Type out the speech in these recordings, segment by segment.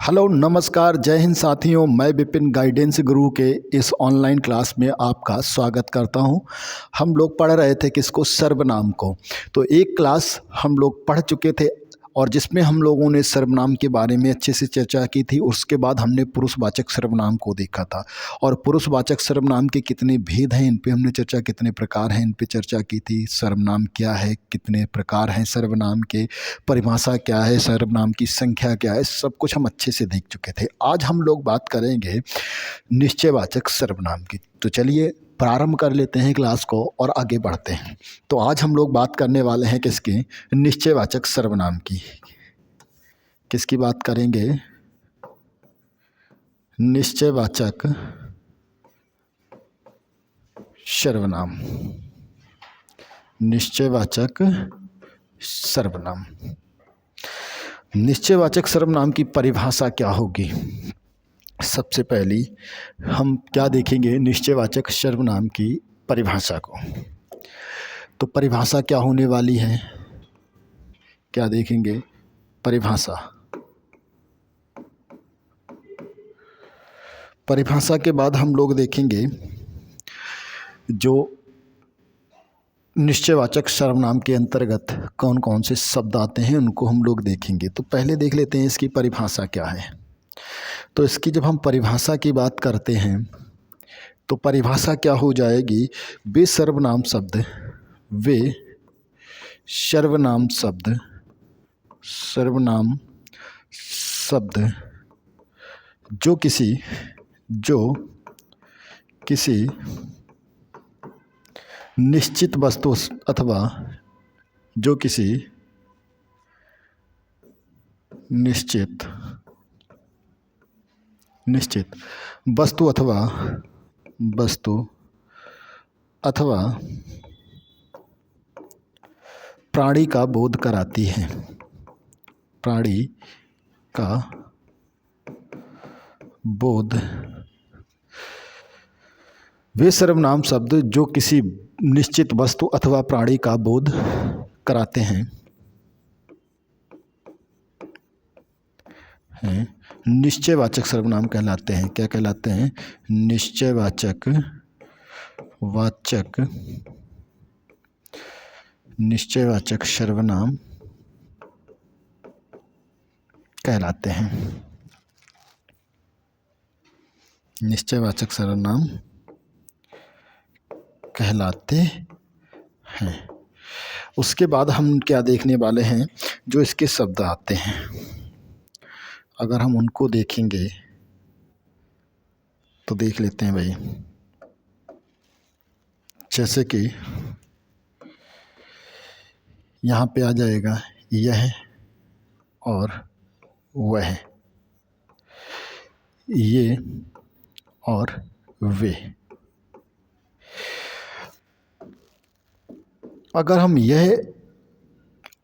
Hello नमस्कार जय हिंद साथियों, मैं विपिन गाइडेंस गुरु के इस ऑनलाइन क्लास में आपका स्वागत करता हूं। हम लोग पढ़ रहे थे किसको, सर्वनाम को। तो एक क्लास हम लोग पढ़ चुके थे और जिसमें हम लोगों ने सर्वनाम के बारे में अच्छे से चर्चा की थी। उसके बाद हमने पुरुषवाचक सर्वनाम को देखा था और पुरुषवाचक सर्वनाम के कितने भेद हैं इन पे हमने चर्चा, कितने प्रकार हैं इन पे चर्चा की थी। सर्वनाम क्या है, कितने प्रकार हैं सर्वनाम के, परिभाषा क्या है, सर्वनाम की संख्या क्या है, सब कुछ हम अच्छे से देख चुके थे। आज हम लोग बात करेंगे निश्चयवाचक सर्वनाम की। तो चलिए प्रारंभ कर लेते हैं क्लास को और आगे बढ़ते हैं। तो आज हम लोग बात करने वाले हैं किसकी, निश्चयवाचक सर्वनाम की। किसकी बात करेंगे, निश्चयवाचक सर्वनाम। निश्चयवाचक सर्वनाम। निश्चयवाचक सर्वनाम की परिभाषा क्या होगी। सबसे पहली हम क्या देखेंगे, निश्चयवाचक सर्वनाम की परिभाषा को। तो परिभाषा क्या होने वाली है, क्या देखेंगे, परिभाषा। परिभाषा के बाद हम लोग देखेंगे जो निश्चयवाचक सर्वनाम के अंतर्गत कौन कौन से शब्द आते हैं उनको हम लोग देखेंगे। तो पहले देख लेते हैं इसकी परिभाषा क्या है। तो इसकी जब हम परिभाषा की बात करते हैं तो परिभाषा क्या हो जाएगी, वे सर्वनाम शब्द, वे सर्वनाम शब्द, सर्वनाम शब्द जो किसी निश्चित वस्तु अथवा जो किसी निश्चित वस्तु अथवा प्राणी का बोध कराती है, प्राणी का बोध। वे सर्वनाम शब्द जो किसी निश्चित वस्तु अथवा प्राणी का बोध कराते हैं निश्चयवाचक सर्वनाम कहलाते हैं। क्या कहलाते हैं, निश्चयवाचक सर्वनाम कहलाते हैं। निश्चयवाचक सर्वनाम कहलाते हैं। उसके बाद हम क्या देखने वाले हैं, जो इसके शब्द आते हैं अगर हम उनको देखेंगे तो देख लेते हैं भाई। जैसे कि यहाँ पे आ जाएगा यह और वह, ये और वे। अगर हम यह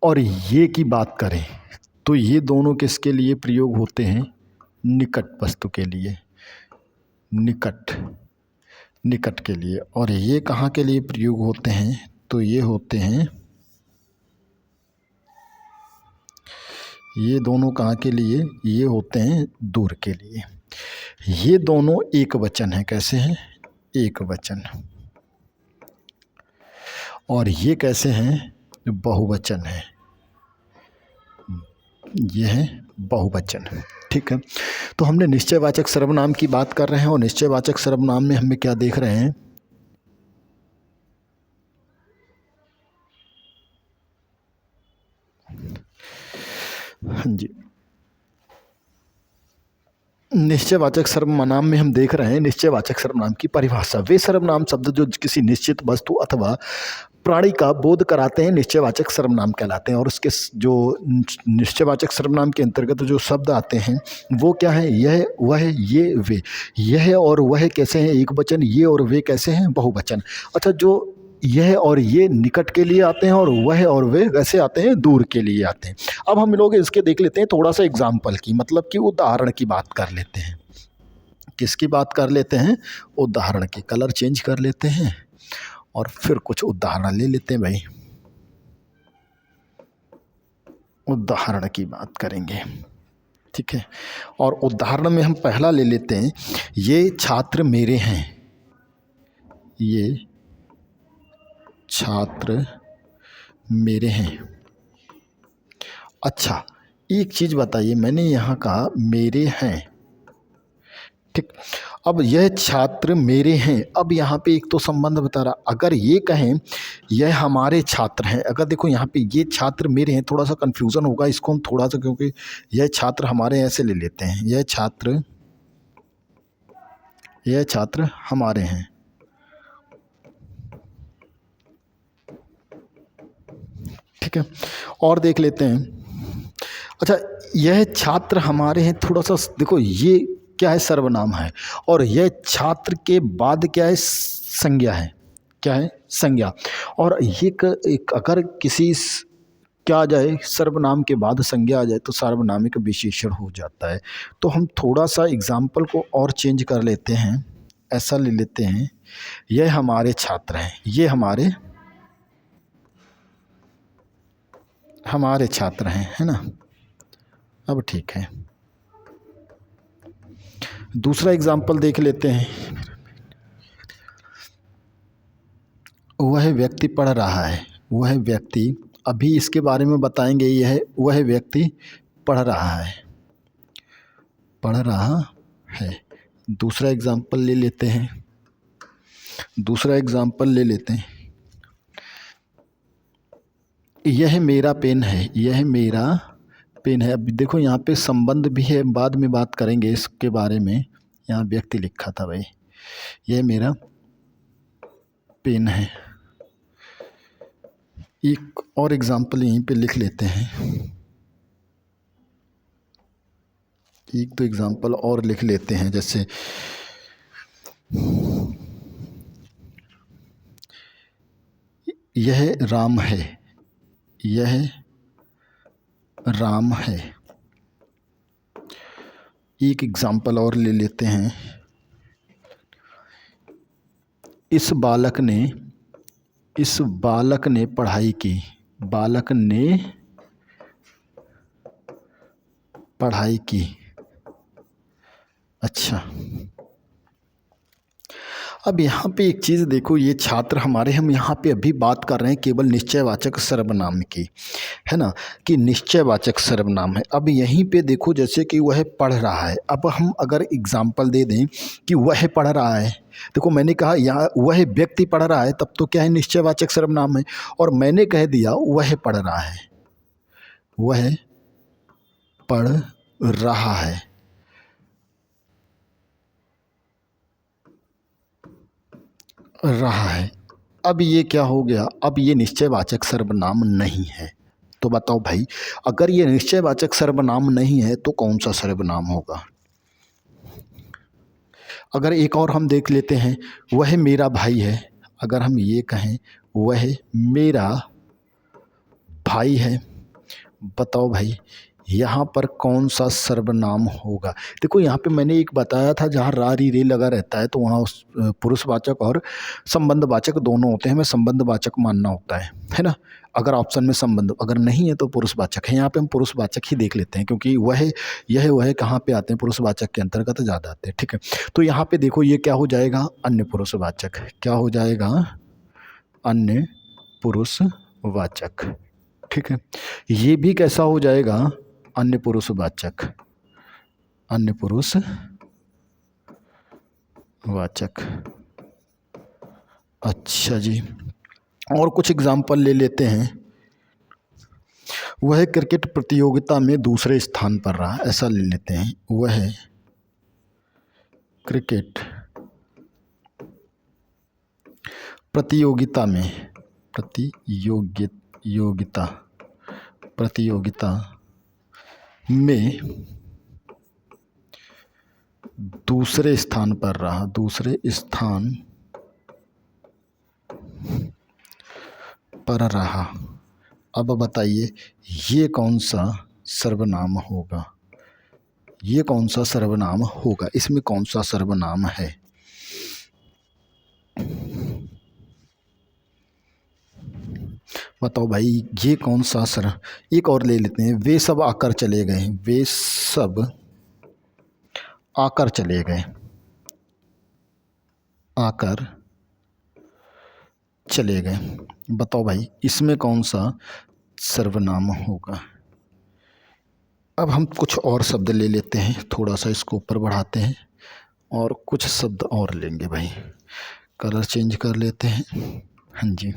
और ये की बात करें तो ये दोनों किसके लिए प्रयोग होते हैं, निकट वस्तु के लिए, निकट के लिए। और ये कहाँ के लिए प्रयोग होते हैं, तो ये होते हैं, ये दोनों कहाँ के लिए, ये होते हैं दूर के लिए। ये दोनों एक वचन है, कैसे हैं, एक वचन। और ये कैसे हैं, बहुवचन है, ये है बहुवचन। ठीक है। तो हमने निश्चयवाचक सर्वनाम की बात कर रहे हैं और निश्चयवाचक सर्वनाम में हमें क्या देख रहे हैं, हाँ जी, निश्चयवाचक सर्वनाम में हम देख रहे हैं निश्चयवाचक सर्वनाम की परिभाषा। वे सर्वनाम शब्द जो किसी निश्चित वस्तु अथवा प्राणी का बोध कराते हैं निश्चयवाचक सर्वनाम कहलाते हैं। और उसके जो निश्चयवाचक सर्वनाम के अंतर्गत जो शब्द आते हैं वो क्या है, यह, वह, ये, वे। यह और वह कैसे हैं, एक वचन, ये और वे कैसे हैं, बहुवचन। अच्छा, जो यह और ये निकट के लिए आते हैं और वह और वे वैसे आते हैं, दूर के लिए आते हैं। अब हम लोग इसके देख लेते हैं थोड़ा सा एग्जाम्पल की, मतलब कि उदाहरण की बात कर लेते हैं। किसकी बात कर लेते हैं, उदाहरण की। कलर चेंज कर लेते हैं और फिर कुछ उदाहरण ले लेते हैं भाई। उदाहरण की बात करेंगे, ठीक है। और उदाहरण में हम पहला ले लेते हैं, ये छात्र मेरे हैं, ये छात्र मेरे हैं। अच्छा, एक चीज़ बताइए, मैंने यहाँ कहा मेरे हैं, ठीक। अब यह छात्र मेरे हैं, अब यहाँ पे एक तो संबंध बता रहा। अगर ये कहें यह हमारे छात्र हैं, अगर देखो यहाँ पे ये छात्र मेरे हैं, थोड़ा सा कन्फ्यूज़न होगा इसको हम थोड़ा सा, क्योंकि यह छात्र हमारे ऐसे ले लेते हैं, यह छात्र हमारे हैं, ठीक है। और देख लेते हैं, अच्छा यह छात्र हमारे हैं, थोड़ा सा देखो ये क्या है, सर्वनाम है, और यह छात्र के बाद क्या है, संज्ञा है, क्या है, संज्ञा। और ये एक अगर किसी क्या आ जाए, सर्वनाम के बाद संज्ञा आ जाए तो सार्वनामिक विशेषण हो जाता है। तो हम थोड़ा सा एग्जाम्पल को और चेंज कर लेते हैं, ऐसा ले लेते हैं, यह हमारे छात्र हैं, ये हमारे छात्र हैं, है ना। अब ठीक है, दूसरा एग्जाम्पल देख लेते हैं, वह व्यक्ति पढ़ रहा है, वह व्यक्ति, अभी इसके बारे में बताएंगे, यह वह व्यक्ति पढ़ रहा है, पढ़ रहा है। दूसरा एग्जाम्पल ले लेते हैं, यह मेरा पेन है, यह मेरा पेन है। अब देखो यहाँ पे संबंध भी है, बाद में बात करेंगे इसके बारे में। यहाँ व्यक्ति लिखा था भाई, यह मेरा पेन है। एक और एग्जाम्पल यहीं पे लिख लेते हैं, एक तो एग्जाम्पल और लिख लेते हैं, जैसे यह राम है, यह राम है। एक एग्जाम्पल और ले लेते हैं, इस बालक ने पढ़ाई की, बालक ने पढ़ाई की। अच्छा, अब यहाँ पे एक चीज़ देखो, ये छात्र हमारे, हम यहाँ पे अभी बात कर रहे हैं केवल निश्चयवाचक सर्वनाम की, है ना, कि निश्चयवाचक सर्वनाम है। अब यहीं पे देखो, जैसे कि वह पढ़ रहा है, अब हम अगर एग्जाम्पल दे दें कि वह पढ़ रहा है, देखो मैंने कहा यहाँ वह व्यक्ति पढ़ रहा है, तब तो क्या है, निश्चयवाचक सर्वनाम है। और मैंने कह दिया वह पढ़ रहा है, वह पढ़ रहा है, अब ये क्या हो गया, अब ये निश्चयवाचक सर्वनाम नहीं है। तो बताओ भाई, अगर ये निश्चयवाचक सर्वनाम नहीं है तो कौन सा सर्वनाम होगा। अगर एक और हम देख लेते हैं, वह मेरा भाई है, अगर हम ये कहें वह मेरा भाई है, बताओ भाई यहाँ पर कौन सा सर्वनाम होगा। देखो यहाँ पे मैंने एक बताया था, जहाँ रा री रे लगा रहता है तो वहाँ पुरुषवाचक और संबंधवाचक दोनों होते हैं, हमें संबंधवाचक मानना होता है ना। अगर ऑप्शन में संबंध अगर नहीं है तो पुरुषवाचक है। यहाँ पे हम पुरुषवाचक ही देख लेते हैं, क्योंकि वह कहाँ पे आते हैं, पुरुषवाचक के अंतर्गत ज़्यादा आते हैं, ठीक है। तो यहाँ पे देखो ये क्या हो जाएगा, अन्य पुरुषवाचक, क्या हो जाएगा, अन्य पुरुषवाचक, ठीक है। ये भी कैसा हो जाएगा, अन्य पुरुषवाचक, अन्य पुरुषवाचक। अच्छा जी, और कुछ एग्जाम्पल ले लेते हैं, वह क्रिकेट प्रतियोगिता में दूसरे स्थान पर रहा, ऐसा ले लेते हैं, वह क्रिकेट प्रतियोगिता में दूसरे स्थान पर रहा, दूसरे स्थान पर रहा। अब बताइए ये कौन सा सर्वनाम होगा, ये कौन सा सर्वनाम होगा, इसमें कौन सा सर्वनाम है। बताओ भाई ये कौन सा सर। एक और ले लेते हैं, वे सब आकर चले गए, वे सब आकर चले गए, आकर चले गए। बताओ भाई इसमें कौन सा सर्वनाम होगा। अब हम कुछ और शब्द ले लेते हैं, थोड़ा सा इसको ऊपर बढ़ाते हैं और कुछ शब्द और लेंगे भाई। कलर चेंज कर लेते हैं। हाँ जी,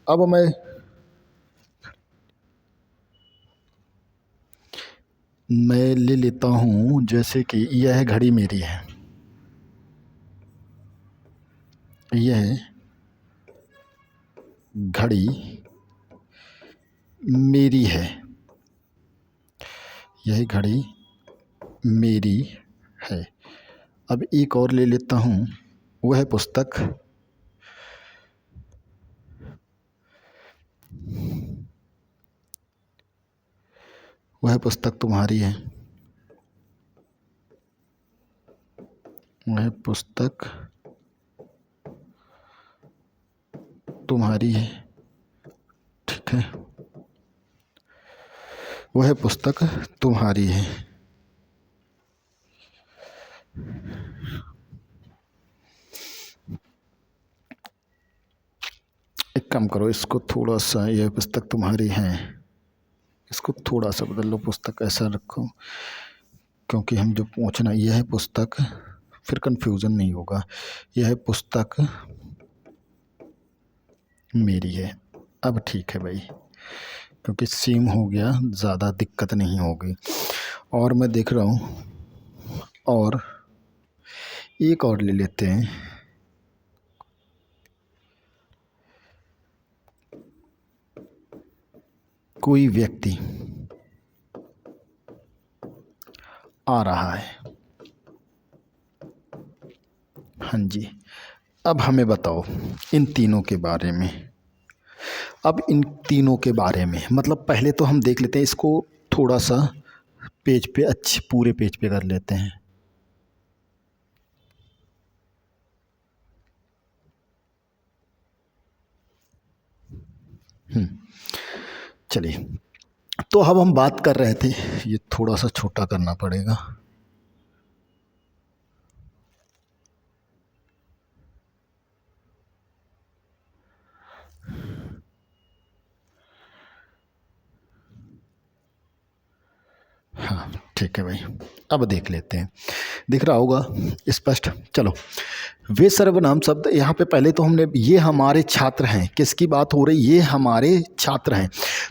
अब मैं ले लेता हूँ, जैसे कि यह घड़ी मेरी है, यह घड़ी मेरी है, यह घड़ी मेरी है। अब एक और ले लेता हूँ, वह पुस्तक तुम्हारी है, वह पुस्तक तुम्हारी है। ठीक है, वह पुस्तक तुम्हारी है। एक काम करो, इसको थोड़ा सा, यह पुस्तक तुम्हारी है, इसको थोड़ा सा बदल लो, पुस्तक ऐसा रखो, क्योंकि हम जो पूछना, यह पुस्तक, फिर कंफ्यूजन नहीं होगा। यह पुस्तक मेरी है। अब ठीक है भाई, क्योंकि सेम हो गया, ज़्यादा दिक्कत नहीं होगी। और मैं देख रहा हूँ, और एक और ले लेते हैं, कोई व्यक्ति आ रहा है। हाँ जी, अब हमें बताओ इन तीनों के बारे में। अब इन तीनों के बारे में मतलब पहले तो हम देख लेते हैं, इसको थोड़ा सा पेज पे, अच्छे पूरे पेज पे कर लेते हैं। चलिए, तो अब हम बात कर रहे थे, ये थोड़ा सा छोटा करना पड़ेगा। हाँ ठीक है भाई, अब देख लेते हैं, दिख रहा होगा स्पष्ट। चलो, वे सर्वनाम शब्द, यहाँ पे पहले तो हमने, ये हमारे छात्र हैं, किसकी बात हो रही, ये हमारे छात्र हैं।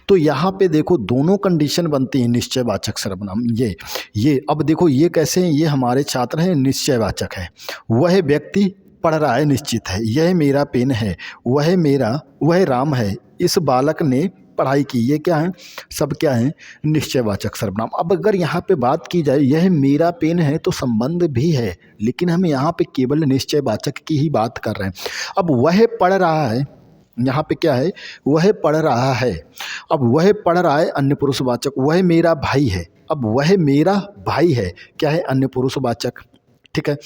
तो यहाँ पे देखो दोनों कंडीशन बनती हैं, निश्चयवाचक सर्वनाम। ये अब देखो ये कैसे हैं, ये हमारे छात्र हैं, निश्चयवाचक है। वह व्यक्ति पढ़ रहा है, निश्चित है। यह मेरा पेन है, वह राम है। इस बालक ने पढ़ाई की, ये क्या है, सब क्या है, निश्चयवाचक सर्वनाम। अब अगर यहाँ पे बात की जाए, यह मेरा पेन है, तो संबंध भी है, लेकिन हम यहाँ पे केवल निश्चयवाचक की ही बात कर रहे हैं। अब वह पढ़ रहा है, यहाँ पे क्या है, वह पढ़ रहा है। अब वह पढ़ रहा है, अन्य पुरुषवाचक। वह मेरा भाई है, अब वह मेरा भाई है, क्या है, अन्य पुरुषवाचक। ठीक है,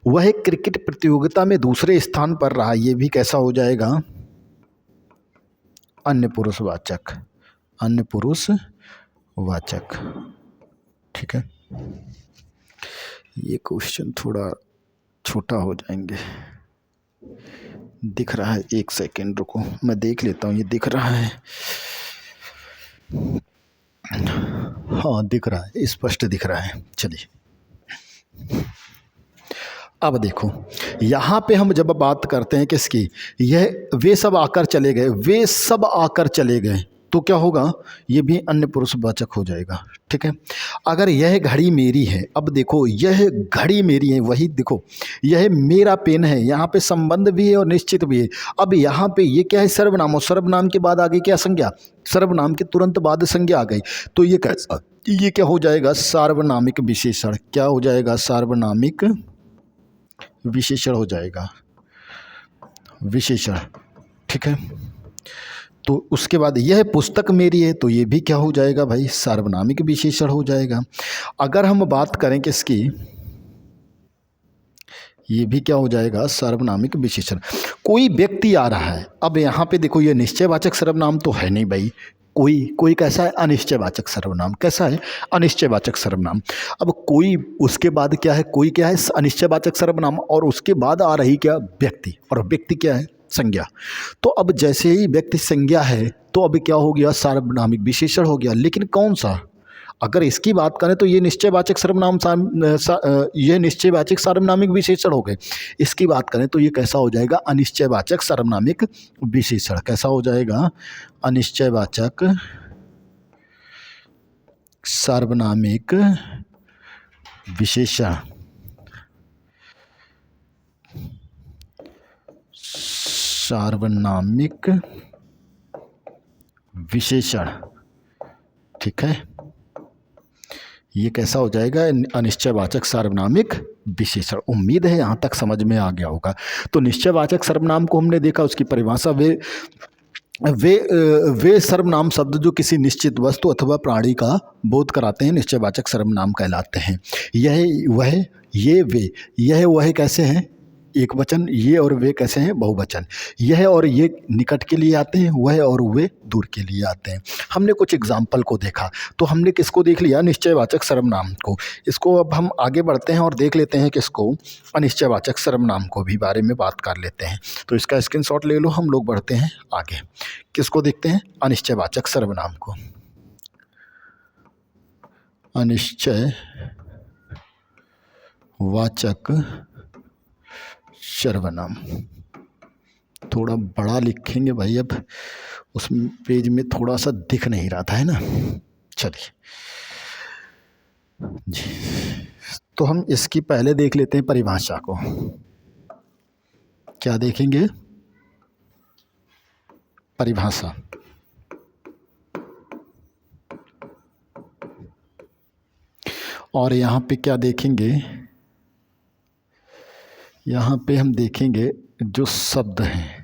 वह क्रिकेट प्रतियोगिता में दूसरे स्थान पर रहा, ये भी कैसा हो जाएगा, अन्य पुरुषवाचक, अन्य पुरुषवाचक। ठीक है, ये क्वेश्चन थोड़ा छोटा हो जाएंगे, दिख रहा है, एक सेकेंड रुको, मैं देख लेता हूँ, ये दिख रहा है, हाँ दिख रहा है, स्पष्ट दिख रहा है। चलिए, अब देखो यहाँ पे हम जब बात करते हैं किसकी, यह वे सब आकर चले गए, वे सब आकर चले गए, तो क्या होगा, ये भी अन्य पुरुषवाचक हो जाएगा। ठीक है, अगर यह घड़ी मेरी है, अब देखो यह घड़ी मेरी है, वही देखो यह मेरा पेन है, यहाँ पे संबंध भी है और निश्चित भी है। अब यहाँ पे ये क्या है, सर्वनाम, और सर्वनाम के बाद आगे क्या, संज्ञा। सर्वनाम के तुरंत बाद संज्ञा आ गई, तो ये कैसा, ये क्या हो जाएगा, सार्वनामिक विशेषण। क्या हो जाएगा, सार्वनामिक विशेषण हो जाएगा, विशेषण। ठीक है, तो उसके बाद यह पुस्तक मेरी है, तो ये भी क्या हो जाएगा भाई, सार्वनामिक विशेषण हो जाएगा। अगर हम बात करें किसकी, ये भी क्या हो जाएगा, सर्वनामिक विशेषण। कोई व्यक्ति आ रहा है, अब यहाँ पे देखो ये निश्चयवाचक सर्वनाम तो है नहीं भाई, कोई कैसा है, अनिश्चयवाचक सर्वनाम। कैसा है, अनिश्चयवाचक सर्वनाम। अब कोई, उसके बाद क्या है, कोई क्या है, अनिश्चयवाचक सर्वनाम, और उसके बाद आ रही क्या, व्यक्ति, और व्यक्ति क्या है, संज्ञा। तो अब जैसे ही व्यक्ति संज्ञा है तो अब क्या हो गया, सार्वनामिक विशेषण हो गया। लेकिन कौन सा, अगर इसकी बात करें तो ये निश्चयवाचक सर्वनाम ये निश्चयवाचक सार्वनामिक विशेषण हो गए। इसकी बात करें तो ये कैसा हो जाएगा, अनिश्चयवाचक सार्वनामिक विशेषण। कैसा हो जाएगा, अनिश्चयवाचक सार्वनामिक विशेषण। सार्वनामिक विशेषण, ठीक है, ये कैसा हो जाएगा, अनिश्चयवाचक सार्वनामिक विशेषण। उम्मीद है यहाँ तक समझ में आ गया होगा। तो निश्चयवाचक सर्वनाम को हमने देखा, उसकी परिभाषा, वे सर्वनाम शब्द जो किसी निश्चित वस्तु अथवा प्राणी का बोध कराते हैं, निश्चयवाचक सर्वनाम कहलाते हैं। यह वह, ये वे, यह वह कैसे हैं, एक वचन, ये और वे कैसे हैं, बहुवचन। यह और ये निकट के लिए आते हैं, वह और वे दूर के लिए आते हैं। हमने कुछ एग्जाम्पल को देखा, तो हमने किसको देख लिया, निश्चयवाचक सर्वनाम को। इसको अब हम आगे बढ़ते हैं और देख लेते हैं किसको, अनिश्चयवाचक सर्वनाम को भी बारे में बात कर लेते हैं। तो इसका स्क्रीनशॉट ले लो, हम लोग बढ़ते हैं आगे। किसको देखते हैं, अनिश्चयवाचक सर्वनाम को। अनिश्चयवाचक सर्वनाम थोड़ा बड़ा लिखेंगे भाई, अब उस पेज में थोड़ा सा दिख नहीं रहा था, है ना। चलिए जी, तो हम इसकी पहले देख लेते हैं परिभाषा को। क्या देखेंगे, परिभाषा। और यहाँ पे क्या देखेंगे, यहाँ पे हम देखेंगे जो शब्द हैं,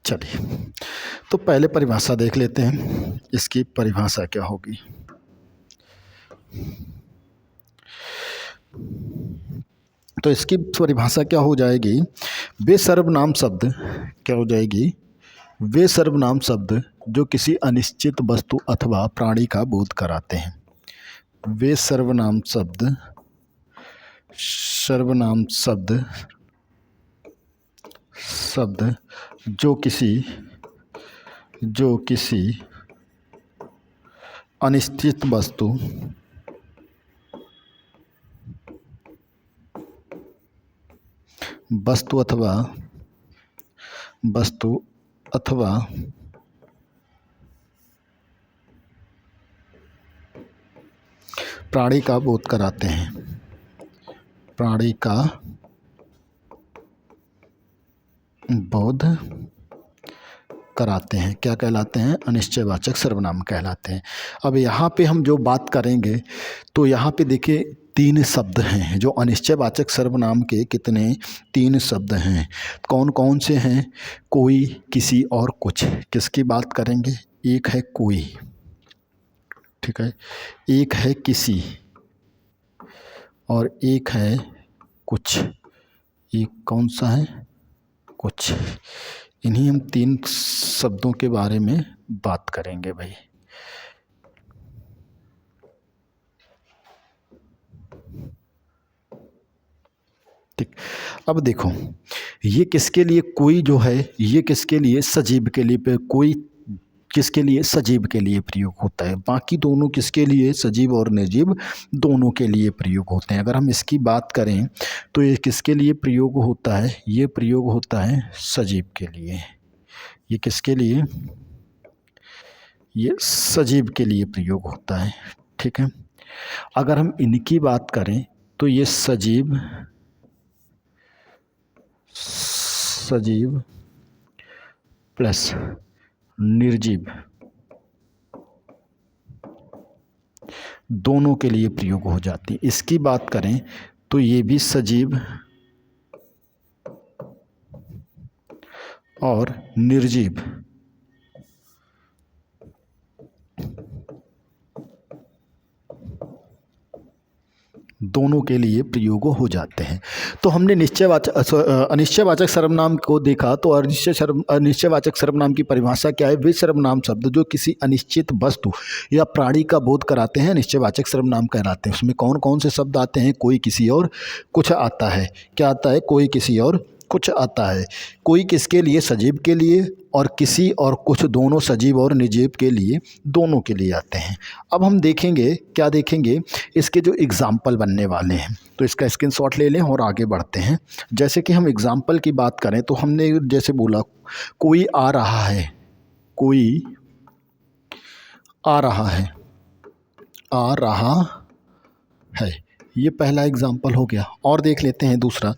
चलिए तो पहले परिभाषा देख लेते हैं। इसकी परिभाषा क्या होगी, तो इसकी परिभाषा क्या हो जाएगी, वे सर्वनाम शब्द, क्या हो जाएगी, वे सर्वनाम शब्द जो किसी अनिश्चित वस्तु अथवा प्राणी का बोध कराते हैं। वे सर्वनाम शब्द, सर्वनाम शब्द जो किसी अनिश्चित वस्तु अथवा प्राणी का बोध कराते हैं, प्राणी का बोध कराते हैं, क्या कहलाते हैं, अनिश्चयवाचक सर्वनाम कहलाते हैं। अब यहाँ पे हम जो बात करेंगे तो यहाँ पे देखिए 3 शब्द हैं जो अनिश्चयवाचक सर्वनाम के, कितने, 3 शब्द हैं। कौन कौन से हैं, कोई, किसी और कुछ। किसकी बात करेंगे, एक है कोई, ठीक है, एक है किसी और एक है कुछ। एक कौन सा है, कुछ। इन्हीं हम 3 शब्दों के बारे में बात करेंगे भाई। ठीक, अब देखो ये किसके लिए, कोई जो है ये किसके लिए, सजीव के लिए, कोई किसके लिए, सजीव के लिए प्रयोग होता है। बाकी दोनों किसके लिए, सजीव और निर्जीव दोनों के लिए प्रयोग होते हैं। अगर हम इसकी बात करें तो ये किसके लिए प्रयोग होता है, ये प्रयोग होता है सजीव के लिए। ये किसके लिए, ये सजीव के लिए प्रयोग होता है, ठीक है। अगर हम इनकी बात करें तो ये सजीव प्लस निर्जीव दोनों के लिए प्रयोग हो जाती है। इसकी बात करें तो ये भी सजीव और निर्जीव दोनों के लिए प्रयोग हो जाते हैं। तो हमने अनिश्चयवाचक सर्वनाम को देखा। तो अनिश्चयवाचक सर्वनाम की परिभाषा क्या है? वे सर्वनाम शब्द जो किसी अनिश्चित वस्तु या प्राणी का बोध कराते हैं अनिश्चयवाचक सर्वनाम कहलाते हैं। उसमें कौन कौन से शब्द आते हैं? कोई, किसी और, कुछ आता है। क्या आता है? कोई, किसी और, कुछ आता है। कोई किसके लिए? सजीव के लिए, और किसी और कुछ दोनों सजीव और निर्जीव के लिए, दोनों के लिए आते हैं। अब हम देखेंगे, क्या देखेंगे? इसके जो एग्जाम्पल बनने वाले हैं। तो इसका स्क्रीनशॉट ले लें और आगे बढ़ते हैं। जैसे कि हम एग्जाम्पल की बात करें तो हमने जैसे बोला कोई आ रहा है, कोई आ रहा है, आ रहा है, ये पहला एग्जाम्पल हो गया। और देख लेते हैं दूसरा,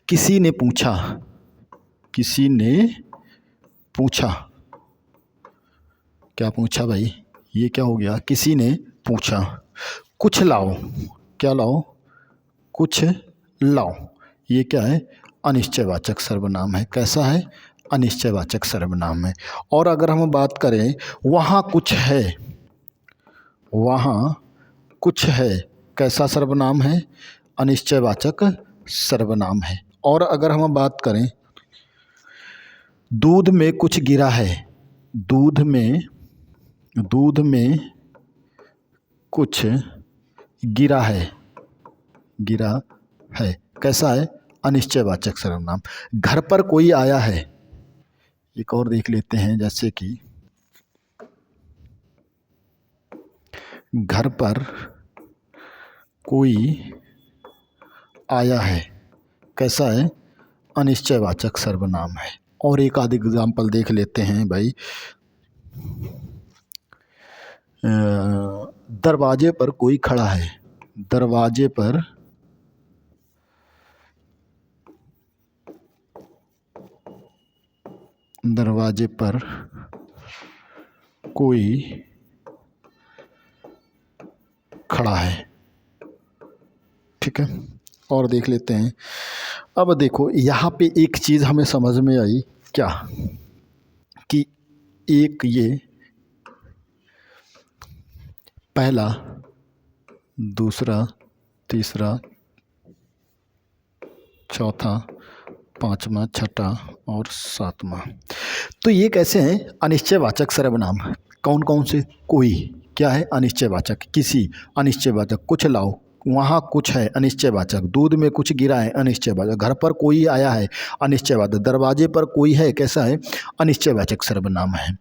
किसी ने पूछा, किसी ने पूछा। क्या पूछा भाई? ये क्या हो गया? किसी ने पूछा। कुछ लाओ, क्या लाओ? कुछ लाओ। ये क्या है? अनिश्चयवाचक सर्वनाम है। कैसा है? अनिश्चयवाचक सर्वनाम है। और अगर हम बात करें वहाँ कुछ है, वहाँ कुछ है, कैसा सर्वनाम है? अनिश्चयवाचक सर्वनाम है। और अगर हम बात करें दूध में कुछ गिरा है, दूध में कुछ गिरा है, गिरा है, कैसा है? अनिश्चयवाचक सर्वनाम। घर पर कोई आया है, एक और देख लेते हैं, जैसे कि घर पर कोई आया है, कैसा है? अनिश्चयवाचक सर्वनाम है। और एक आध एग्जाम्पल देख लेते हैं भाई। दरवाजे पर कोई खड़ा है, दरवाजे पर कोई खड़ा है। ठीक है, और देख लेते हैं। अब देखो यहाँ पे एक चीज़ हमें समझ में आई, क्या कि एक ये पहला, दूसरा, तीसरा, चौथा, पांचवा, छठा और सातवां, तो ये कैसे हैं? अनिश्चयवाचक सर्वनाम। कौन कौन से? कोई क्या है? अनिश्चयवाचक। किसी अनिश्चयवाचक। कुछ लाओ, वहाँ कुछ है, अनिश्चयवाचक। दूध में कुछ गिरा है, अनिश्चयवाचक। घर पर कोई आया है, अनिश्चयवाचक। दरवाजे पर कोई है, कैसा है? अनिश्चयवाचक सर्वनाम है।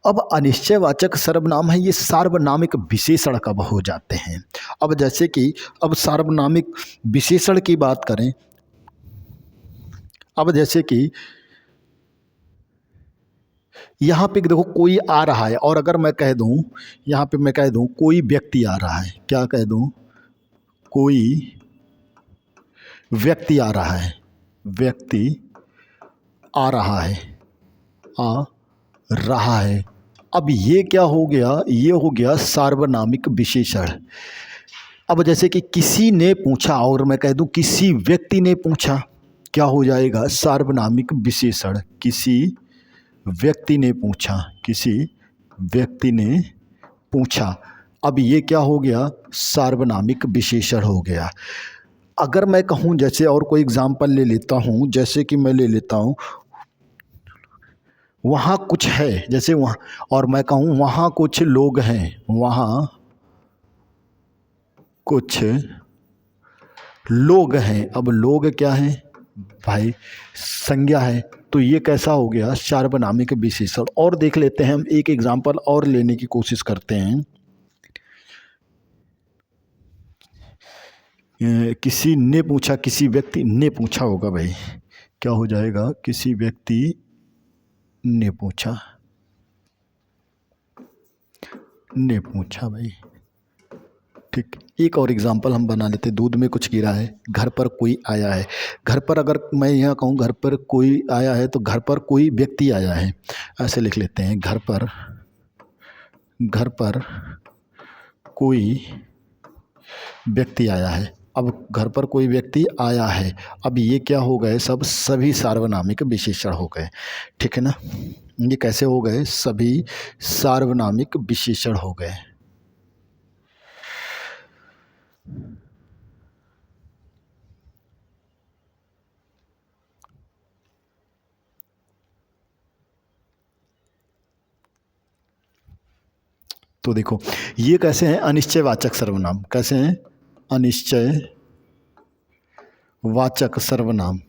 अब अनिश्चयवाचक सर्वनाम है, ये सार्वनामिक विशेषण कब हो जाते हैं? अब जैसे कि अब सार्वनामिक विशेषण की बात करें, अब जैसे कि यहाँ पे देखो कोई आ रहा है, और अगर मैं कह दूँ, यहाँ पे मैं कह दूँ कोई व्यक्ति आ रहा है, क्या कह दूँ? कोई व्यक्ति आ रहा है, व्यक्ति आ रहा है, आ रहा है। अब ये क्या हो गया? ये हो गया सार्वनामिक विशेषण। अब जैसे कि किसी ने पूछा, और मैं कह दूँ किसी व्यक्ति ने पूछा, क्या हो जाएगा? सार्वनामिक विशेषण। किसी व्यक्ति ने पूछा, किसी व्यक्ति ने पूछा। अब ये क्या हो गया? सार्वनामिक विशेषण हो गया। अगर मैं कहूँ, जैसे और कोई एग्जाम्पल ले लेता हूँ, जैसे कि मैं ले लेता हूँ वहाँ कुछ है, जैसे वहाँ, और मैं कहूँ वहाँ कुछ लोग हैं, वहाँ कुछ लोग हैं। अब लोग क्या हैं भाई? संज्ञा है। तो ये कैसा हो गया? सार्वनामिक विशेषण। और देख लेते हैं हम, एक एग्जाम्पल और लेने की कोशिश करते हैं। किसी ने पूछा, किसी व्यक्ति ने पूछा होगा भाई, क्या हो जाएगा? किसी व्यक्ति ने पूछा, ने पूछा भाई। ठीक, एक और एग्जांपल हम बना लेते हैं। दूध में कुछ गिरा है, घर पर कोई आया है। घर पर अगर मैं यहाँ कहूँ घर पर कोई आया है तो घर पर कोई व्यक्ति आया है, ऐसे लिख लेते हैं। घर पर कोई व्यक्ति आया है। अब घर पर कोई व्यक्ति आया है, अब ये क्या हो गए, सब सभी सार्वनामिक विशेषण हो गए, ठीक है ना। ये कैसे हो गए, सभी सार्वनामिक विशेषण हो गए। तो देखो ये कैसे हैं, अनिश्चयवाचक सर्वनाम। कैसे हैं, अनिश्चयवाचक सर्वनाम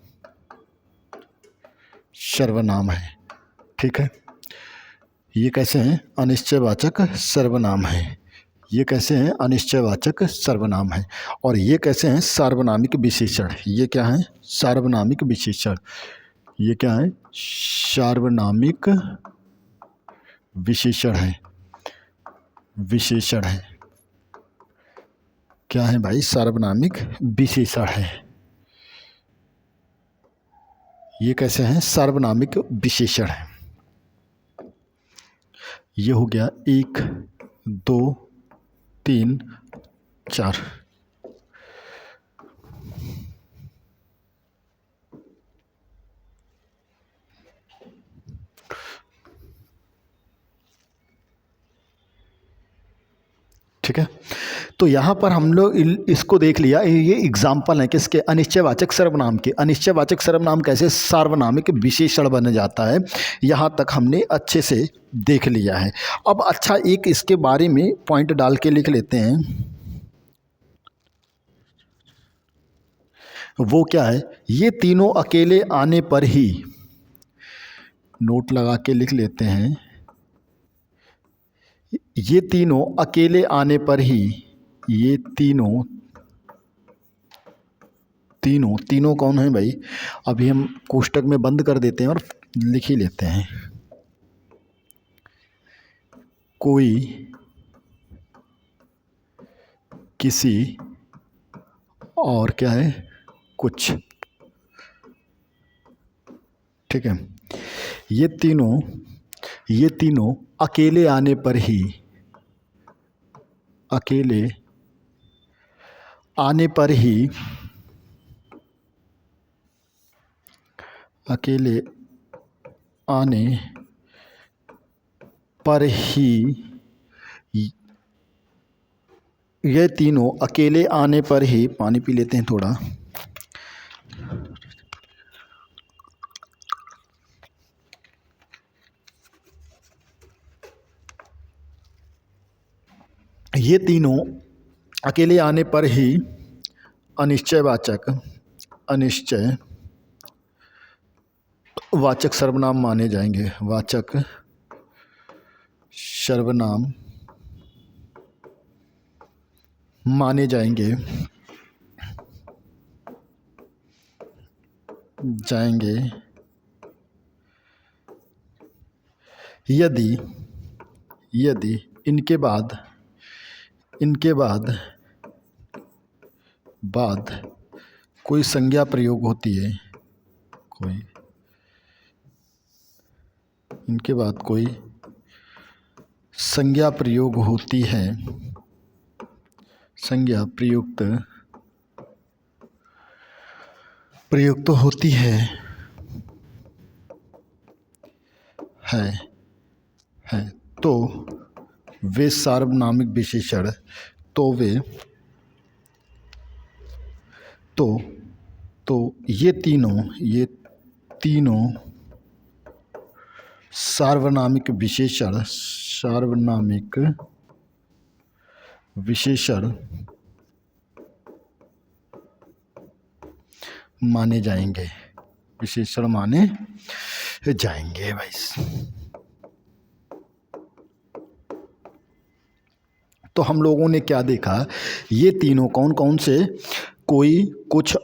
है, ठीक है। ये कैसे हैं, अनिश्चयवाचक सर्वनाम है। ये कैसे हैं, अनिश्चयवाचक सर्वनाम है। और ये कैसे हैं, सार्वनामिक विशेषण। ये क्या है, सार्वनामिक विशेषण। ये क्या है, सार्वनामिक विशेषण है। विशेषण है, क्या है भाई, सार्वनामिक विशेषण है। ये कैसे हैं, सार्वनामिक विशेषण है। ये हो गया 1 2 3 4। ठीक है, तो यहाँ पर हम लोग इसको देख लिया। ये एग्जाम्पल है किसके, अनिश्चयवाचक सर्वनाम के। अनिश्चयवाचक सर्वनाम कैसे सार्वनामिक विशेषण बन जाता है, यहाँ तक हमने अच्छे से देख लिया है। अब अच्छा एक इसके बारे में पॉइंट डाल के लिख लेते हैं। वो क्या है, ये तीनों अकेले आने पर ही, नोट लगा के लिख लेते हैं। ये तीनों अकेले आने पर ही, ये तीनों कौन है भाई, अभी हम कोष्टक में बंद कर देते हैं और लिख ही लेते हैं। कोई, किसी और क्या है, कुछ, ठीक है। ये तीनों अकेले आने पर ही, अकेले आने पर ही, अकेले आने पर ही, ये तीनों अकेले आने पर ही, पानी पी लेते हैं थोड़ा। ये तीनों अकेले आने पर ही अनिश्चयवाचक सर्वनाम माने जाएंगे। वाचक सर्वनाम माने जाएंगे यदि इनके बाद कोई संज्ञा प्रयोग होती है, इनके बाद कोई संज्ञा प्रयोग होती है, संज्ञा प्रयुक्त होती है तो वे सार्वनामिक विशेषण, तो ये तीनों सार्वनामिक विशेषण माने जाएंगे, विशेषण माने जाएंगे भाई। तो हम लोगों ने क्या देखा, ये तीनों कौन कौन से, कोई, कुछ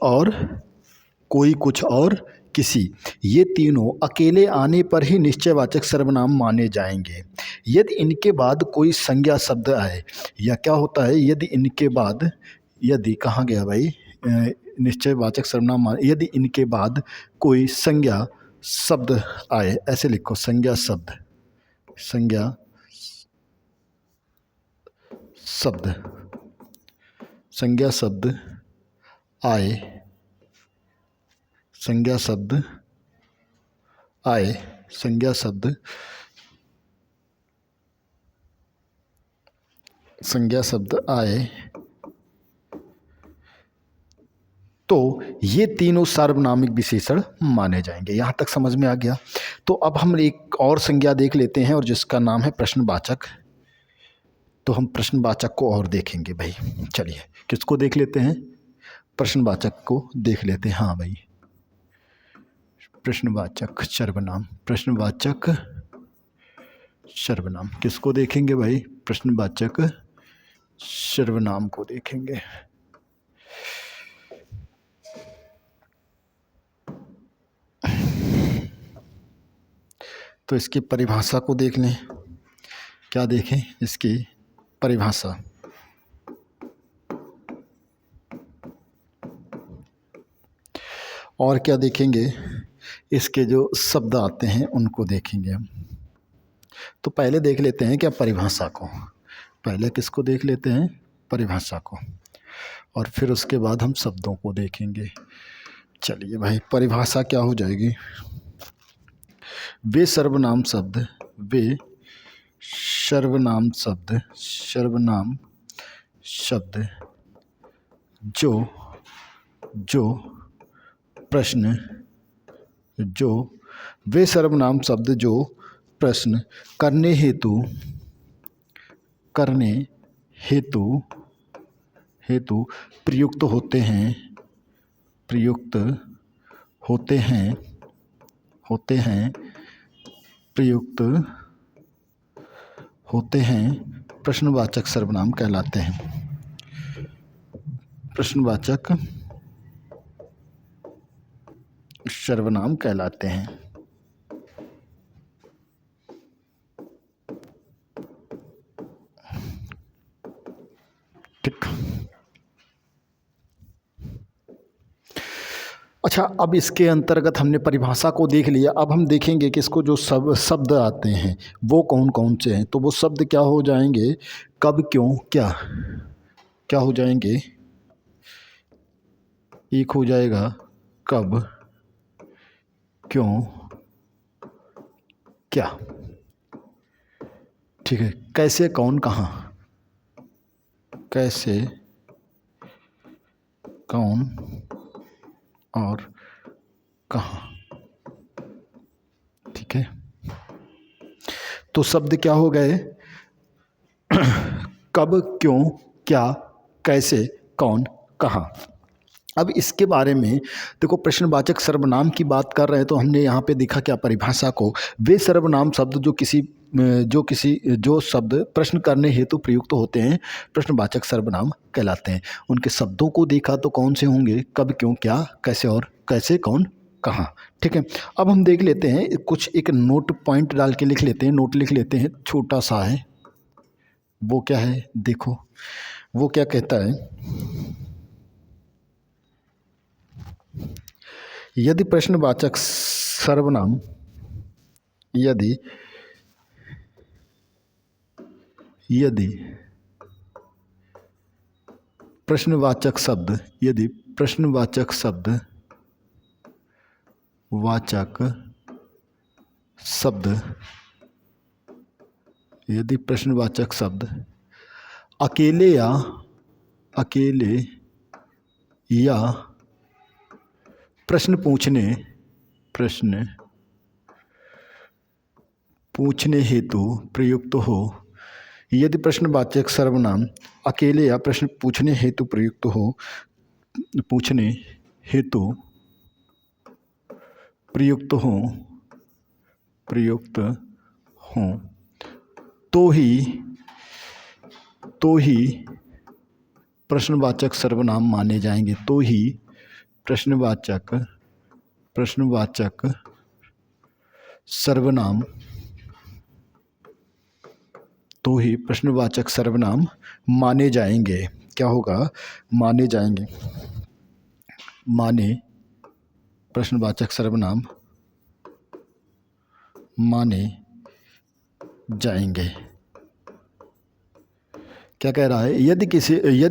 और किसी, ये तीनों अकेले आने पर ही निश्चयवाचक सर्वनाम माने जाएंगे। यदि इनके बाद कोई संज्ञा शब्द आए, या क्या होता है, यदि इनके बाद, यदि कहाँ गया भाई, निश्चयवाचक सर्वनाम यदि इनके बाद कोई संज्ञा शब्द आए, ऐसे लिखो, संज्ञा शब्द, संज्ञा शब्द, संज्ञा शब्द आए, संज्ञा शब्द आए, संज्ञा शब्द, संज्ञा शब्द आए, तो ये तीनों सार्वनामिक विशेषण माने जाएंगे। यहाँ तक समझ में आ गया। तो अब हम एक और संज्ञा देख लेते हैं, और जिसका नाम है प्रश्नवाचक। तो हम प्रश्नवाचक को और देखेंगे भाई। चलिए, किसको देख लेते हैं? प्रश्नवाचक को देख लेते हैं। हाँ भाई, प्रश्नवाचक सर्वनाम, प्रश्नवाचक सर्वनाम किसको देखेंगे भाई? प्रश्नवाचक सर्वनाम को देखेंगे। तो इसकी परिभाषा को देख लें। क्या देखें? इसकी परिभाषा। और क्या देखेंगे? इसके जो शब्द आते हैं उनको देखेंगे हम। तो पहले देख लेते हैं क्या परिभाषा को। पहले किसको देख लेते हैं? परिभाषा को, और फिर उसके बाद हम शब्दों को देखेंगे। चलिए भाई, परिभाषा क्या हो जाएगी? वे सर्वनाम शब्द, वे सर्वनाम शब्द, सर्वनाम शब्द जो प्रश्न, वे सर्वनाम शब्द जो प्रश्न करने हेतु प्रयुक्त होते हैं, प्रयुक्त होते हैं, प्रश्नवाचक सर्वनाम कहलाते हैं। प्रश्नवाचक सर्वनाम कहलाते हैं। ठीक। अच्छा, अब इसके अंतर्गत हमने परिभाषा को देख लिया। अब हम देखेंगे कि इसको जो शब्द आते हैं वो कौन कौन से हैं। तो वो शब्द क्या हो जाएंगे? कब, क्यों, क्या। क्या हो जाएंगे? एक हो जाएगा कब, क्यों, क्या। ठीक है। कैसे, कौन, कहाँ। कैसे, कौन और कहाँ। ठीक है। तो शब्द क्या हो गए? कब, क्यों, क्या, कैसे, कौन, कहाँ। अब इसके बारे में देखो, प्रश्नवाचक सर्वनाम की बात कर रहे हैं तो हमने यहाँ पे देखा क्या परिभाषा को। वे सर्वनाम शब्द जो शब्द प्रश्न करने हेतु प्रयुक्त होते हैं, प्रश्नवाचक सर्वनाम कहलाते हैं। उनके शब्दों को देखा तो कौन से होंगे? कब, क्यों, क्या, कैसे और कैसे, कौन, कहाँ। ठीक है। अब हम देख लेते हैं कुछ, एक नोट पॉइंट डाल के लिख लेते हैं, नोट लिख लेते हैं, छोटा सा है। वो क्या है? देखो, वो क्या कहता है? यदि प्रश्नवाचक सर्वनाम, यदि प्रश्नवाचक शब्द, यदि प्रश्नवाचक शब्द, यदि प्रश्नवाचक शब्द अकेले या प्रश्न पूछने हेतु प्रयुक्त हो, यदि प्रश्नवाचक सर्वनाम अकेले या प्रश्न पूछने हेतु प्रयुक्त हो, पूछने हेतु प्रयुक्त हो, तो ही प्रश्नवाचक सर्वनाम माने जाएंगे। तो ही प्रश्नवाचक प्रश्नवाचक सर्वनाम तो ही प्रश्नवाचक सर्वनाम माने जाएंगे। क्या होगा? माने जाएंगे। माने प्रश्नवाचक सर्वनाम माने जाएंगे। क्या कह रहा है? यदि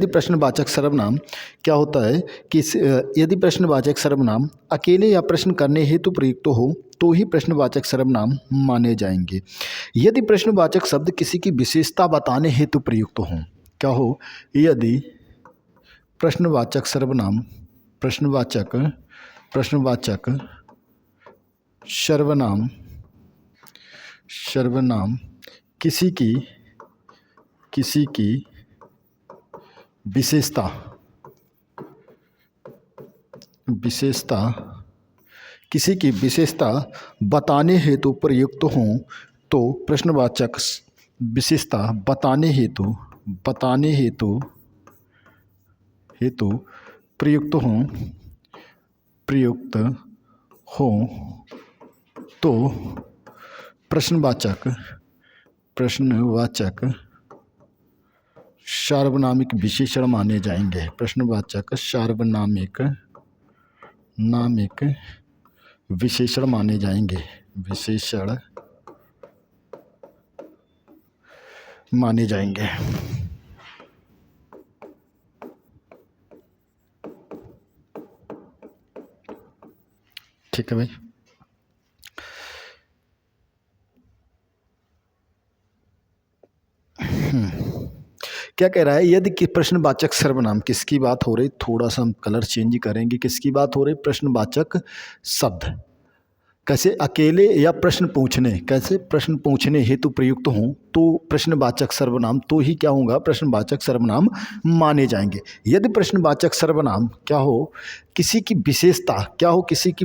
प्रश्नवाचक सर्वनाम क्या होता है कि यदि प्रश्नवाचक सर्वनाम अकेले या प्रश्न करने हेतु प्रयुक्त हो तो ही प्रश्नवाचक सर्वनाम माने जाएंगे। यदि प्रश्नवाचक शब्द किसी की विशेषता बताने हेतु प्रयुक्त हो, क्या हो? यदि प्रश्नवाचक सर्वनाम प्रश्नवाचक सर्वनाम किसी की विशेषता किसी की विशेषता बताने हेतु प्रयुक्त हों तो प्रश्नवाचक विशेषता बताने हेतु प्रयुक्त हों तो प्रश्नवाचक सार्वनामिक विशेषण माने जाएंगे। प्रश्नवाचक सार्वनामिक विशेषण माने जाएंगे। ठीक है भाई। क्या कह रहा है? यदि कि प्रश्नवाचक सर्वनाम किसकी बात हो रही, थोड़ा सा हम कलर चेंज करेंगे। किसकी बात हो रही? प्रश्नवाचक शब्द कैसे अकेले या प्रश्न पूछने हेतु प्रयुक्त हों तो प्रश्नवाचक सर्वनाम तो ही क्या होगा? प्रश्नवाचक सर्वनाम माने जाएंगे। यदि प्रश्नवाचक सर्वनाम क्या हो? किसी की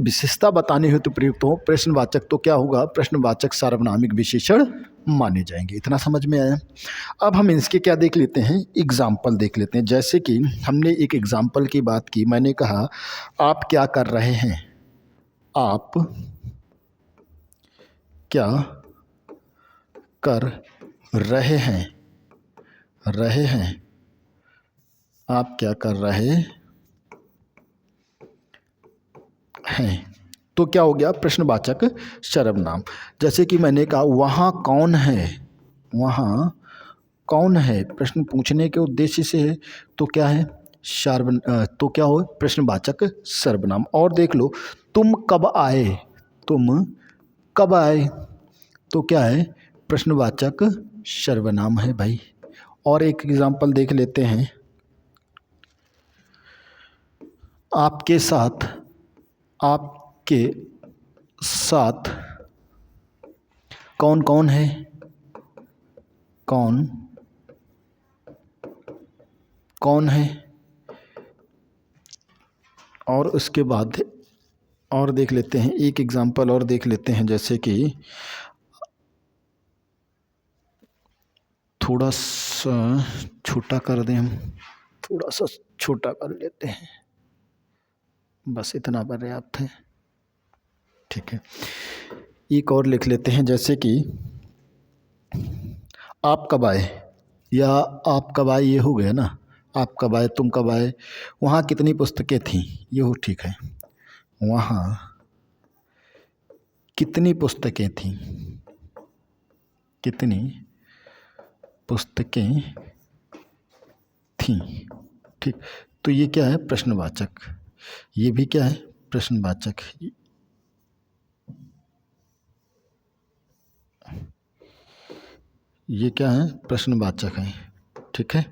विशेषता बताने हेतु प्रयुक्त हो प्रश्नवाचक तो क्या होगा? प्रश्नवाचक सार्वनामिक विशेषण माने जाएंगे। इतना समझ में आया? अब हम इसके क्या देख लेते हैं? एग्जाम्पल देख लेते हैं। जैसे कि हमने एक एग्जाम्पल की बात की, मैंने कहा आप क्या कर रहे हैं? आप क्या कर रहे हैं? आप क्या कर रहे हैं? तो क्या हो गया? प्रश्नवाचक सर्वनाम। जैसे कि मैंने कहा वहाँ कौन है? प्रश्न पूछने के उद्देश्य से है तो क्या है? तो क्या हो? प्रश्नवाचक सर्वनाम। और देख लो तुम कब आए? तो क्या है? प्रश्नवाचक सर्वनाम है भाई। और एक एग्जांपल देख लेते हैं। आपके साथ कौन कौन है? कौन है? और उसके बाद और देख लेते हैं, एक एग्जांपल और देख लेते हैं। जैसे कि थोड़ा सा छोटा कर दें, हम थोड़ा सा छोटा कर लेते हैं, बस इतना पर्याप्त है। ठीक है, एक और लिख लेते हैं। जैसे कि आप कब आए या आप कब आए, ये हो गया ना। आप कब आए, तुम कब आए, वहाँ कितनी पुस्तकें थीं, ये हो ठीक है। वहाँ कितनी पुस्तकें थीं, ठीक। तो ये क्या है? प्रश्नवाचक। ये भी क्या है? प्रश्नवाचक। ये क्या है? प्रश्नवाचक है। ठीक है,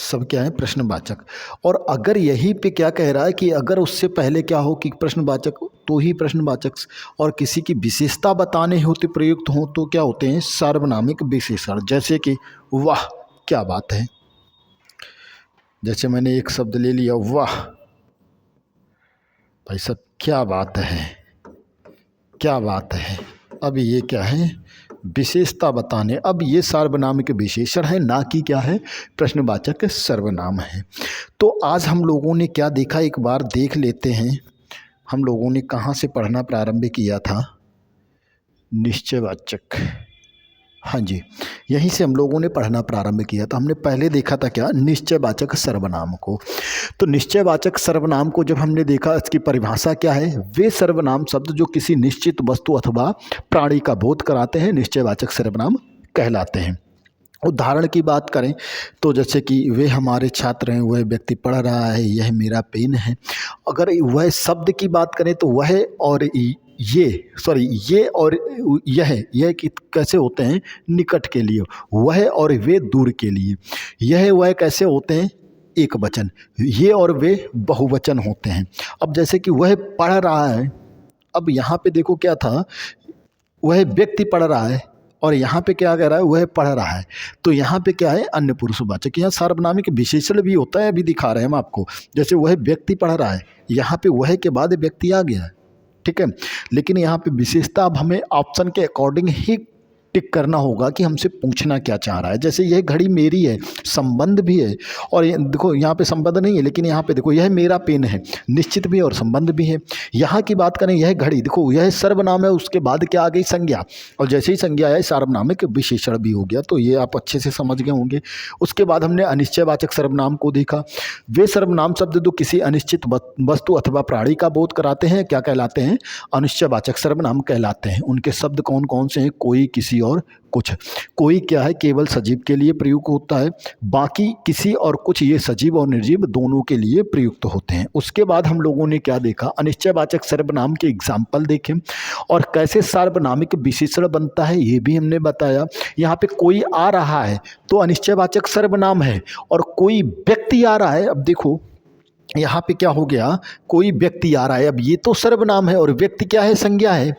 सब क्या है? प्रश्नवाचक। और अगर यहीं पे क्या कह रहा है कि अगर उससे पहले क्या हो कि प्रश्नवाचक तो ही प्रश्नवाचक और किसी की विशेषता बताने होते प्रयुक्त हो तो क्या होते हैं? सार्वनामिक विशेषण। जैसे कि वाह क्या बात है, जैसे मैंने एक शब्द ले लिया वाह, भाई साहब क्या बात है। अब ये क्या है? विशेषता बताने। अब ये सार्वनामिक विशेषण है, ना कि क्या है? प्रश्नवाचक सर्वनाम है। तो आज हम लोगों ने क्या देखा, एक बार देख लेते हैं। हम लोगों ने कहाँ से पढ़ना प्रारंभ किया था? निश्चयवाचक, हाँ जी, यहीं से हम लोगों ने पढ़ना प्रारंभ किया था। हमने पहले देखा था क्या? निश्चयवाचक सर्वनाम को। तो निश्चयवाचक सर्वनाम को जब हमने देखा, इसकी परिभाषा क्या है? वे सर्वनाम शब्द जो किसी निश्चित वस्तु अथवा प्राणी का बोध कराते हैं निश्चयवाचक सर्वनाम कहलाते हैं। उदाहरण की बात करें तो जैसे कि वे हमारे छात्र हैं, वह व्यक्ति पढ़ रहा है, यह मेरा पेन है। अगर वह शब्द की बात करें तो वह और ये और यह कि कैसे होते हैं? निकट के लिए। वह और वे दूर के लिए। यह वह कैसे होते हैं? एक वचन। ये और वे बहुवचन होते हैं। अब जैसे कि वह पढ़ रहा है, अब यहाँ पे देखो क्या था? वह व्यक्ति पढ़ रहा है और यहाँ पे क्या कह रहा है? वह पढ़ रहा है। तो यहाँ पे क्या है? अन्य पुरुषवाचक। यहाँ सार्वनामिक विशेषण भी होता है, अभी दिखा रहे हैं हम आपको। जैसे वह व्यक्ति पढ़ रहा है, यहाँ पे वह के बाद व्यक्ति आ गया है, ठीक है। लेकिन यहाँ पे विशेषता अब हमें ऑप्शन के अकॉर्डिंग ही टिक करना होगा कि हमसे पूछना क्या चाह रहा है। जैसे यह घड़ी मेरी है, संबंध भी है, और ये देखो यहाँ पे संबंध नहीं है, लेकिन यहाँ पे देखो यह मेरा पेन है, निश्चित भी है और संबंध भी है। यहाँ की बात करें, यह घड़ी, देखो यह सर्वनाम है, उसके बाद क्या आ गई? संज्ञा। और जैसे ही संज्ञा है, सार्वनामिक विशेषण भी हो गया। तो ये आप अच्छे से समझ गए होंगे। उसके बाद हमने अनिश्चयवाचक सर्वनाम को देखा। वे सर्वनाम शब्द जो किसी अनिश्चित वस्तु अथवा प्राणी का बोध कराते हैं क्या कहलाते हैं? अनिश्चयवाचक सर्वनाम कहलाते हैं। उनके शब्द कौन कौन से हैं? कोई, किसी और कुछ। कोई क्या है? केवल सजीव के लिए प्रयुक्त होता है। बाकी, किसी और कुछ, ये सजीव और निर्जीव दोनों के लिए प्रयुक्त होते हैं। उसके बाद हम लोगों ने क्या देखा? अनिश्चयवाचक सर्वनाम के एग्जाम्पल देखे और कैसे सार्वनामिक विशेषण बनता है ये भी हमने बताया। यहाँ पे कोई आ रहा है तो अनिश्चयवाचक सर्वनाम है, और कोई व्यक्ति आ रहा है, अब देखो यहाँ पे क्या हो गया? कोई व्यक्ति आ रहा है, अब ये तो सर्वनाम है और व्यक्ति क्या है? संज्ञा है।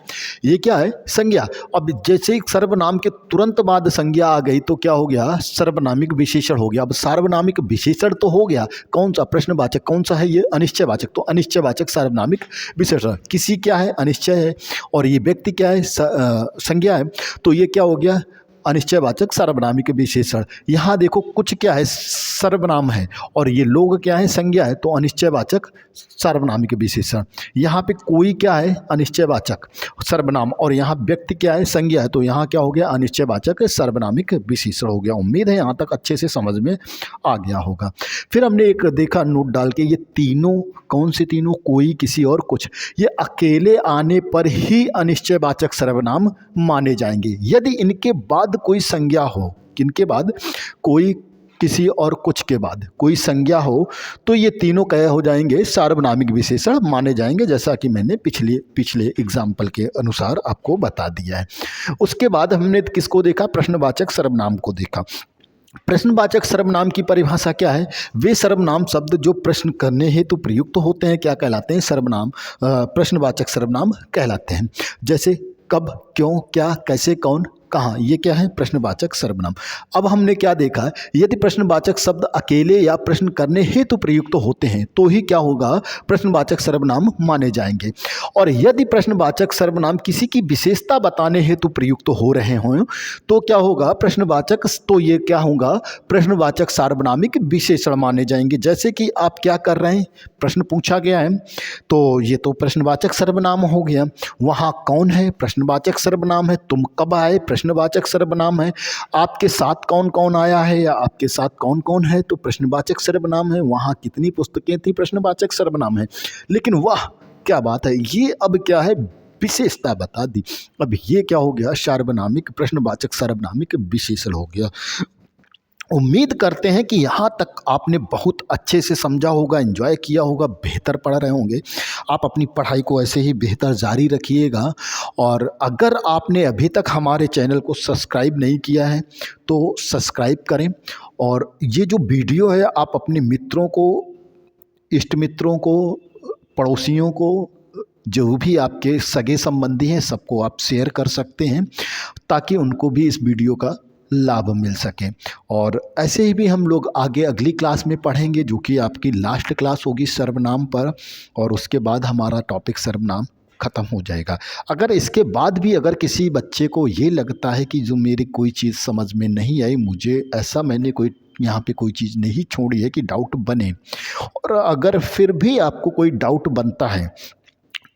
ये क्या है? संज्ञा। अब जैसे ही सर्वनाम के तुरंत बाद संज्ञा आ गई तो क्या हो गया? सर्वनामिक विशेषण हो गया। अब सार्वनामिक विशेषण तो हो गया, कौन सा? प्रश्नवाचक। कौन सा है ये? अनिश्चयवाचक। तो अनिश्चयवाचक सार्वनामिक विशेषण। किसी क्या है? अनिश्चय है, और ये व्यक्ति क्या है? संज्ञा है। तो ये क्या हो गया? अनिश्चयवाचक सार्वनामिक विशेषण। यहाँ देखो कुछ क्या है? सर्वनाम है, और ये लोग क्या है? संज्ञा है। तो अनिश्चयवाचक सार्वनामिक विशेषण। यहाँ पे कोई क्या है? अनिश्चयवाचक सर्वनाम, और यहाँ व्यक्ति क्या है? संज्ञा है। तो यहाँ क्या हो गया? अनिश्चयवाचक सार्वनामिक विशेषण हो गया। उम्मीद है यहाँ तक अच्छे से समझ में आ गया होगा। फिर हमने एक देखा नोट डाल के, ये तीनों कौन से तीनों? कोई, किसी और कुछ, ये अकेले आने पर ही अनिश्चयवाचक सर्वनाम माने जाएंगे। यदि इनके बाद कोई संज्ञा हो, किनके बाद? कोई, किसी और कुछ के बाद कोई संज्ञा हो, तो ये तीनों क्या हो जाएंगे? सार्वनामिक विशेषण माने जाएंगे, जैसा कि मैंने पिछले एग्जाम्पल के अनुसार आपको बता दिया है। उसके बाद हमने किसको देखा? प्रश्नवाचक सर्वनाम को देखा। प्रश्नवाचक सर्वनाम की परिभाषा क्या है? वे सर्वनाम शब्द जो प्रश्न करने हेतु प्रयुक्त होते हैं क्या कहलाते हैं? सर्वनाम, प्रश्नवाचक सर्वनाम कहलाते हैं। जैसे कब, क्यों, क्या, कैसे, कौन, कहाँ, ये क्या है? प्रश्नवाचक सर्वनाम। अब हमने क्या देखा? यदि प्रश्नवाचक शब्द अकेले या प्रश्न करने हेतु प्रयुक्त होते हैं तो ही क्या होगा? प्रश्नवाचक सर्वनाम माने जाएंगे। और यदि प्रश्नवाचक सर्वनाम किसी की विशेषता बताने हेतु प्रयुक्त हो रहे हों तो क्या होगा? प्रश्नवाचक, तो ये क्या होगा? प्रश्नवाचक सार्वनामिक विशेषण माने जाएंगे। जैसे कि आप क्या कर रहे हैं? प्रश्न पूछा गया है, तो ये तो प्रश्नवाचक सर्वनाम हो गया। वहाँ कौन है? प्रश्नवाचक सर्वनाम है। तुम कब आए? प्रश्नवाचक सर्वनाम है। आपके साथ कौन कौन आया है या आपके साथ कौन कौन है? तो प्रश्नवाचक सर्वनाम है। वहाँ कितनी पुस्तकें थी? प्रश्नवाचक सर्वनाम है। लेकिन वाह क्या बात है, ये अब क्या है? विशेषता बता दी। अब ये क्या हो गया? सार्वनामिक प्रश्नवाचक सर्वनामिक विशेषण हो गया। उम्मीद करते हैं कि यहाँ तक आपने बहुत अच्छे से समझा होगा, एंजॉय किया होगा, बेहतर पढ़ रहे होंगे। आप अपनी पढ़ाई को ऐसे ही बेहतर जारी रखिएगा। और अगर आपने अभी तक हमारे चैनल को सब्सक्राइब नहीं किया है तो सब्सक्राइब करें। और ये जो वीडियो है आप अपने मित्रों को, इष्ट मित्रों को, पड़ोसियों को, जो भी आपके सगे संबंधी हैं सबको आप शेयर कर सकते हैं, ताकि उनको भी इस वीडियो का लाभ मिल सके। और ऐसे ही भी हम लोग आगे अगली क्लास में पढ़ेंगे, जो कि आपकी लास्ट क्लास होगी सर्वनाम पर, और उसके बाद हमारा टॉपिक सर्वनाम ख़त्म हो जाएगा। अगर इसके बाद भी अगर किसी बच्चे को ये लगता है कि जो मेरी कोई चीज़ समझ में नहीं आई, मुझे ऐसा, मैंने कोई यहाँ पे कोई चीज़ नहीं छोड़ी है कि डाउट बने, और अगर फिर भी आपको कोई डाउट बनता है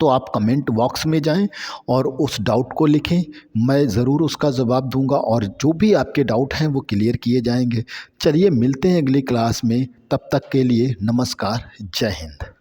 तो आप कमेंट बॉक्स में जाएं और उस डाउट को लिखें। मैं ज़रूर उसका जवाब दूंगा और जो भी आपके डाउट हैं वो क्लियर किए जाएंगे। चलिए मिलते हैं अगली क्लास में, तब तक के लिए नमस्कार, जय हिंद।